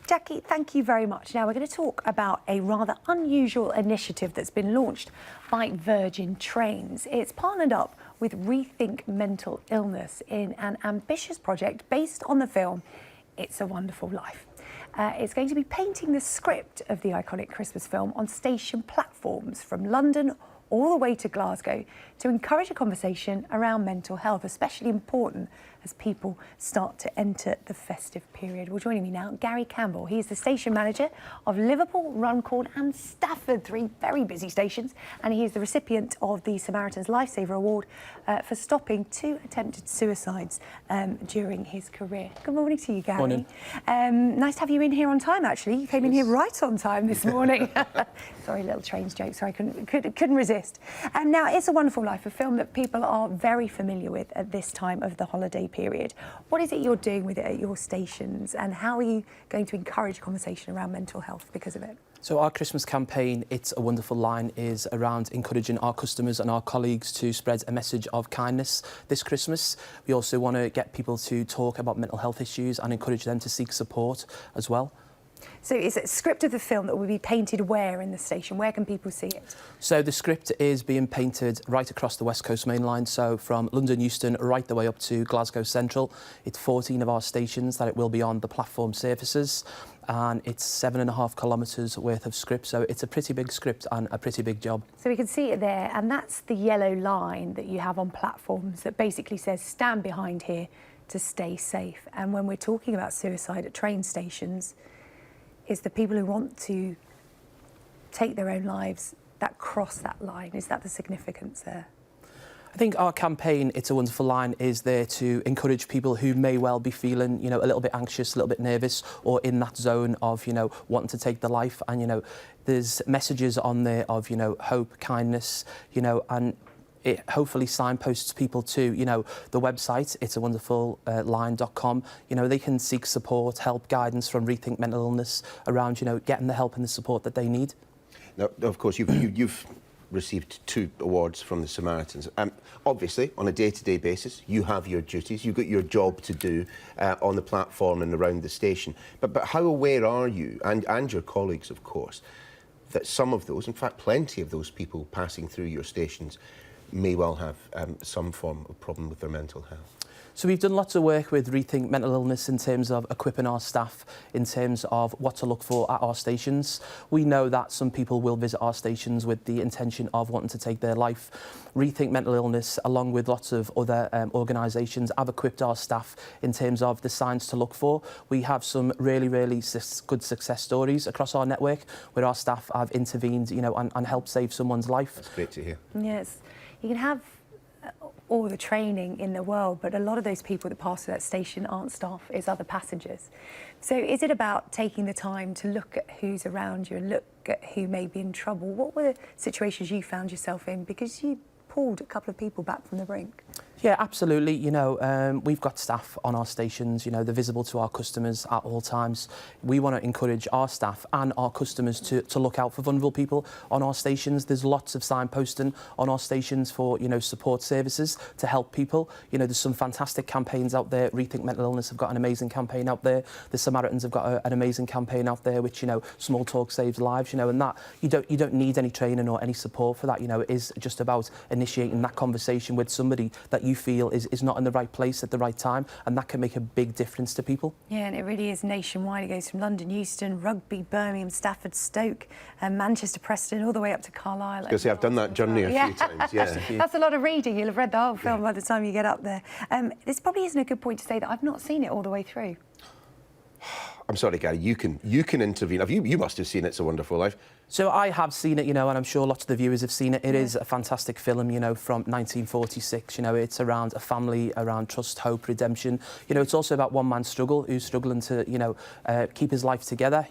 Jackie, thank you very much. Now we're going to talk about a rather unusual initiative that's been launched by Virgin Trains. It's partnered up with Rethink Mental Illness in an ambitious project based on the film It's a Wonderful Life. It's going to be painting the script of the iconic Christmas film on station platforms from London all the way to Glasgow to encourage a conversation around mental health, especially important as people start to enter the festive period. Well, joining me now, Gary Campbell. He's the station manager of Liverpool, Runcorn and Stafford, three very busy stations, and he is the recipient of the Samaritan's Lifesaver Award for stopping 2 attempted suicides during his career. Good morning to you, Gary. Morning. Nice to have you in here on time, actually. You came in here right on time this morning. Sorry, little trains joke. Sorry, couldn't resist. Now, It's a Wonderful Life, a film that people are very familiar with at this time of the holiday period. What is it you're doing with it at your stations, and how are you going to encourage conversation around mental health because of it? So our Christmas campaign, It's a Wonderful Line, is around encouraging our customers and our colleagues to spread a message of kindness this Christmas. We also want to get people to talk about mental health issues and encourage them to seek support as well. So is it a script of the film that will be painted where in the station? Where can people see it? So the script is being painted right across the West Coast Main Line, so from London Euston right the way up to Glasgow Central. It's 14 of our stations that it will be on the platform surfaces, and it's 7.5 kilometres worth of script, so it's a pretty big script and a pretty big job. So we can see it there, and that's the yellow line that you have on platforms that basically says stand behind here to stay safe. And when we're talking about suicide at train stations, is the people who want to take their own lives that cross that line. Is that the significance there? I think our campaign, It's a Wonderful Line, is there to encourage people who may well be feeling, a little bit anxious, a little bit nervous, or in that zone of, wanting to take their life. And, there's messages on there of, hope, kindness, and it hopefully signposts people to, the website, ItsAWonderfulLine.com. They can seek support, help, guidance from Rethink Mental Illness around, getting the help and the support that they need. Now, of course, you've received 2 awards from the Samaritans. Obviously, on a day-to-day basis, you have your duties. You've got your job to do on the platform and around the station. But how aware are you, and your colleagues, of course, that some of those, in fact, plenty of those people passing through your stations may well have some form of problem with their mental health? So we've done lots of work with Rethink Mental Illness in terms of equipping our staff in terms of what to look for at our stations. We know that some people will visit our stations with the intention of wanting to take their life. Rethink Mental Illness, along with lots of other organisations, have equipped our staff in terms of the signs to look for. We have some really good success stories across our network where our staff have intervened, and helped save someone's life. That's great to hear. Yes, you can have all the training in the world, but a lot of those people that pass through that station aren't staff, it's other passengers. So is it about taking the time to look at who's around you and look at who may be in trouble? What were the situations you found yourself in? Because you pulled a couple of people back from the brink. Yeah, absolutely. We've got staff on our stations, they're visible to our customers at all times. We want to encourage our staff and our customers to look out for vulnerable people on our stations. There's lots of signposting on our stations for, support services to help people. There's some fantastic campaigns out there. Rethink Mental Illness have got an amazing campaign out there. The Samaritans have got an amazing campaign out there, which, small talk saves lives, and that you don't need any training or any support for that. It is just about initiating that conversation with somebody that you feel is not in the right place at the right time, and that can make a big difference to people. Yeah, and it really is nationwide. It goes from London, Euston, Rugby, Birmingham, Stafford, Stoke, and Manchester, Preston, all the way up to Carlisle. Because I've done that journey a few times, yeah. That's a lot of reading. You'll have read the whole film by the time you get up there. This probably isn't a good point to say that I've not seen it all the way through. I'm sorry, Gary, you can intervene. You must have seen It's a Wonderful Life. So I have seen it, and I'm sure lots of the viewers have seen it. It is a fantastic film, from 1946. It's around a family, around trust, hope, redemption. It's also about one man's struggle, who's struggling to, keep his life together.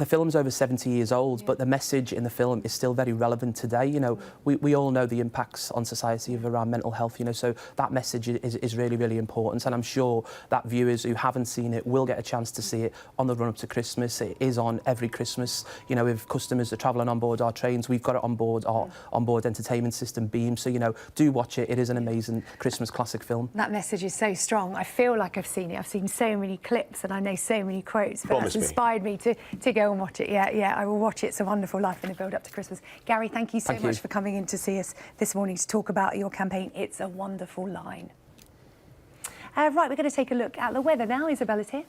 the film's over 70 years old, but the message in the film is still very relevant today. You know, we all know the impacts on society of around mental health, you know, so that message is really, really important. And I'm sure that viewers who haven't seen it will get a chance to see it on the run-up to Christmas. It is on every Christmas. You know, if customers are travelling on board our trains, we've got it on board our onboard entertainment system, Beam. So, you know, do watch it. It is an amazing Christmas classic film. That message is so strong. I feel like I've seen it. I've seen so many clips and I know so many quotes, but that's inspired me to go and watch it. Yeah, I will watch It's a Wonderful Life in the build up to Christmas. Gary, thank you so much for coming in to see us this morning to talk about your campaign, It's a Wonderful Line. Right, we're going to take a look at the weather now. Isabella's here.